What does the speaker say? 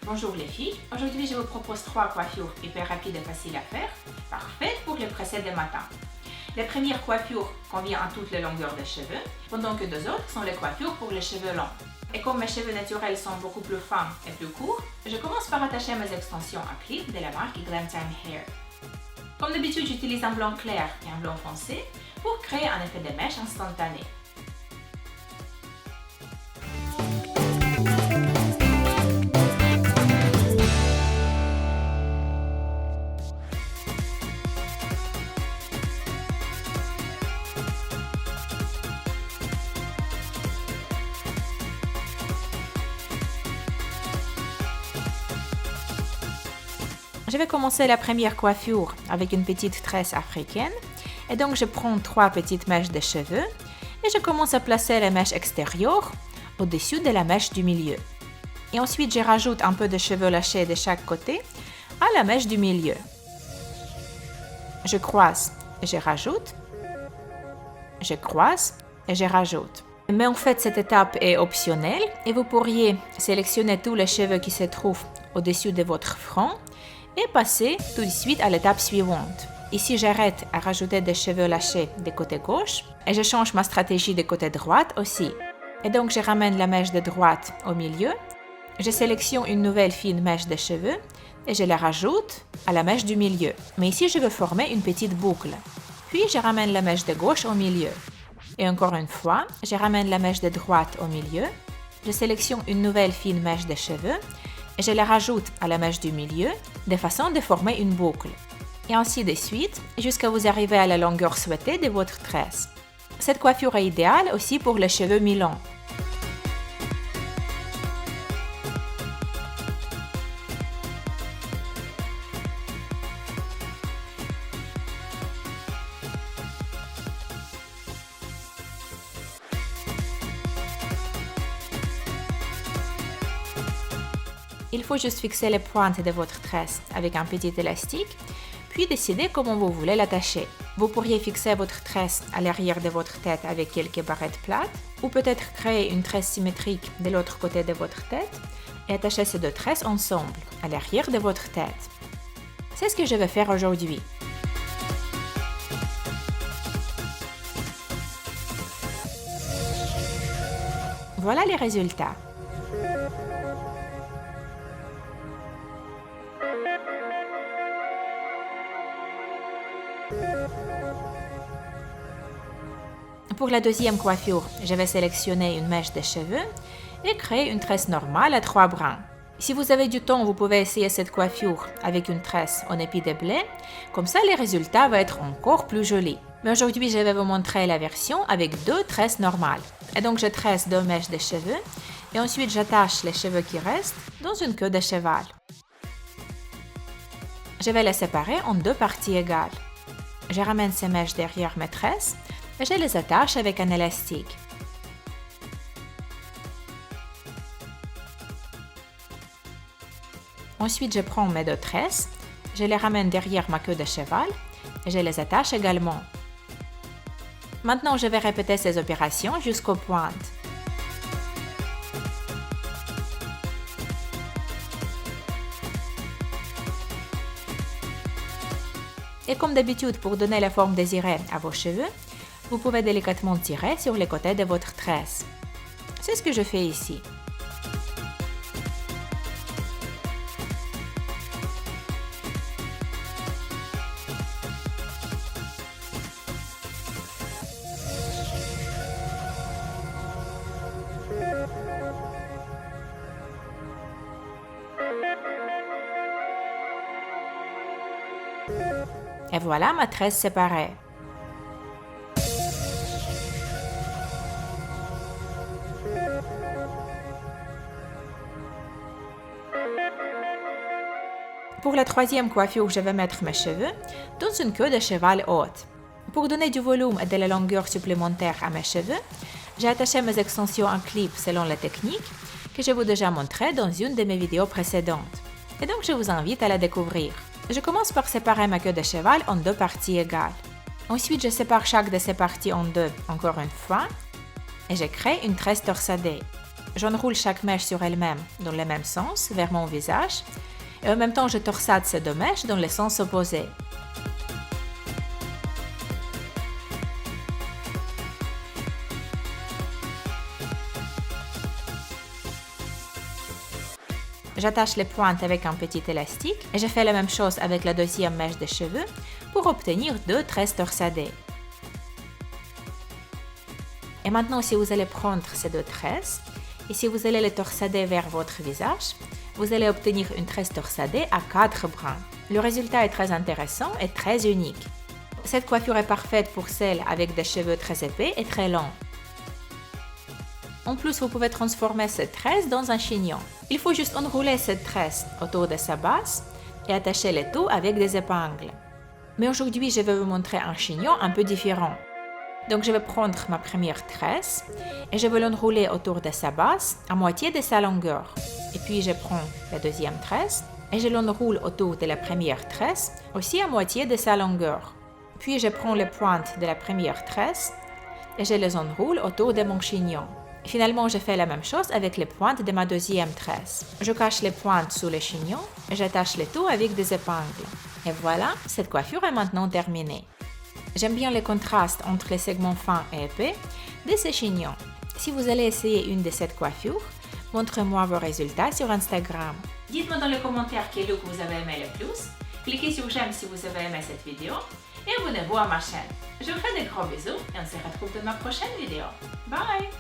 Bonjour les filles, aujourd'hui je vous propose 3 coiffures hyper rapides et faciles à faire, parfaites pour le presser des matins. La première coiffure convient à toutes les longueurs des cheveux, pendant que 2 autres sont les coiffures pour les cheveux longs. Et comme mes cheveux naturels sont beaucoup plus fins et plus courts, je commence par attacher mes extensions à clip de la marque Glam Time Hair. Comme d'habitude, j'utilise un blanc clair et un blanc foncé pour créer un effet de mèche instantané. Je vais commencer la première coiffure avec une petite tresse africaine et donc je prends 3 petites mèches de cheveux et je commence à placer les mèches extérieures au-dessus de la mèche du milieu. Et ensuite je rajoute un peu de cheveux lâchés de chaque côté à la mèche du milieu. Je croise et je rajoute, je croise et je rajoute. Mais en fait cette étape est optionnelle et vous pourriez sélectionner tous les cheveux qui se trouvent au-dessus de votre front et passer tout de suite à l'étape suivante. Ici, j'arrête à rajouter des cheveux lâchés du côté gauche et je change ma stratégie du côté droite aussi. Et donc, je ramène la mèche de droite au milieu, je sélectionne une nouvelle fine mèche de cheveux et je la rajoute à la mèche du milieu. Mais ici, je veux former une petite boucle. Puis, je ramène la mèche de gauche au milieu. Et encore une fois, je ramène la mèche de droite au milieu, je sélectionne une nouvelle fine mèche de cheveux et je la rajoute à la mèche du milieu de façon de former une boucle. Et ainsi de suite, jusqu'à vous arriver à la longueur souhaitée de votre tresse. Cette coiffure est idéale aussi pour les cheveux mi-longs. Il faut juste fixer les pointes de votre tresse avec un petit élastique, puis décider comment vous voulez l'attacher. Vous pourriez fixer votre tresse à l'arrière de votre tête avec quelques barrettes plates, ou peut-être créer une tresse symétrique de l'autre côté de votre tête et attacher ces 2 tresses ensemble, à l'arrière de votre tête. C'est ce que je vais faire aujourd'hui. Voilà les résultats. Pour la deuxième coiffure, je vais sélectionner une mèche de cheveux et créer une tresse normale à 3 brins. Si vous avez du temps, vous pouvez essayer cette coiffure avec une tresse en épi de blé, comme ça les résultats vont être encore plus jolis. Mais aujourd'hui, je vais vous montrer la version avec 2 tresses normales. Et donc je tresse 2 mèches de cheveux et ensuite j'attache les cheveux qui restent dans une queue de cheval. Je vais les séparer en 2 parties égales. Je ramène ces mèches derrière mes tresses et je les attache avec un élastique. Ensuite, je prends mes 2 tresses, je les ramène derrière ma queue de cheval et je les attache également. Maintenant, je vais répéter ces opérations jusqu'aux pointes. Et comme d'habitude, pour donner la forme désirée à vos cheveux, vous pouvez délicatement tirer sur les côtés de votre tresse. C'est ce que je fais ici. Et voilà ma tresse séparée. Pour la troisième coiffure, je vais mettre mes cheveux dans une queue de cheval haute. Pour donner du volume et de la longueur supplémentaire à mes cheveux, j'ai attaché mes extensions en clip selon la technique que je vous ai déjà montrée dans une de mes vidéos précédentes. Et donc je vous invite à la découvrir. Je commence par séparer ma queue de cheval en 2 parties égales. Ensuite, je sépare chaque de ces parties en 2 encore une fois et je crée une tresse torsadée. J'enroule chaque mèche sur elle-même dans le même sens, vers mon visage, et en même temps je torsade ces deux mèches dans le sens opposé. J'attache les pointes avec un petit élastique et je fais la même chose avec la deuxième mèche de cheveux pour obtenir 2 tresses torsadées. Et maintenant, si vous allez prendre ces 2 tresses et si vous allez les torsader vers votre visage, vous allez obtenir une tresse torsadée à 4 brins. Le résultat est très intéressant et très unique. Cette coiffure est parfaite pour celles avec des cheveux très épais et très longs. En plus, vous pouvez transformer cette tresse dans un chignon. Il faut juste enrouler cette tresse autour de sa base et attacher le tout avec des épingles. Mais aujourd'hui, je vais vous montrer un chignon un peu différent. Donc, je vais prendre ma première tresse et je vais l'enrouler autour de sa base à moitié de sa longueur. Et puis, je prends la deuxième tresse et je l'enroule autour de la première tresse, aussi à moitié de sa longueur. Puis, je prends les pointes de la première tresse et je les enroule autour de mon chignon. Finalement, je fais la même chose avec les pointes de ma deuxième tresse. Je cache les pointes sous le chignon et j'attache le tout avec des épingles. Et voilà, cette coiffure est maintenant terminée. J'aime bien le contraste entre les segments fins et épais de ce chignon. Si vous allez essayer une de ces coiffures, montrez-moi vos résultats sur Instagram. Dites-moi dans les commentaires quel look vous avez aimé le plus. Cliquez sur j'aime si vous avez aimé cette vidéo et abonnez-vous à ma chaîne. Je vous fais des gros bisous et on se retrouve dans ma prochaine vidéo. Bye!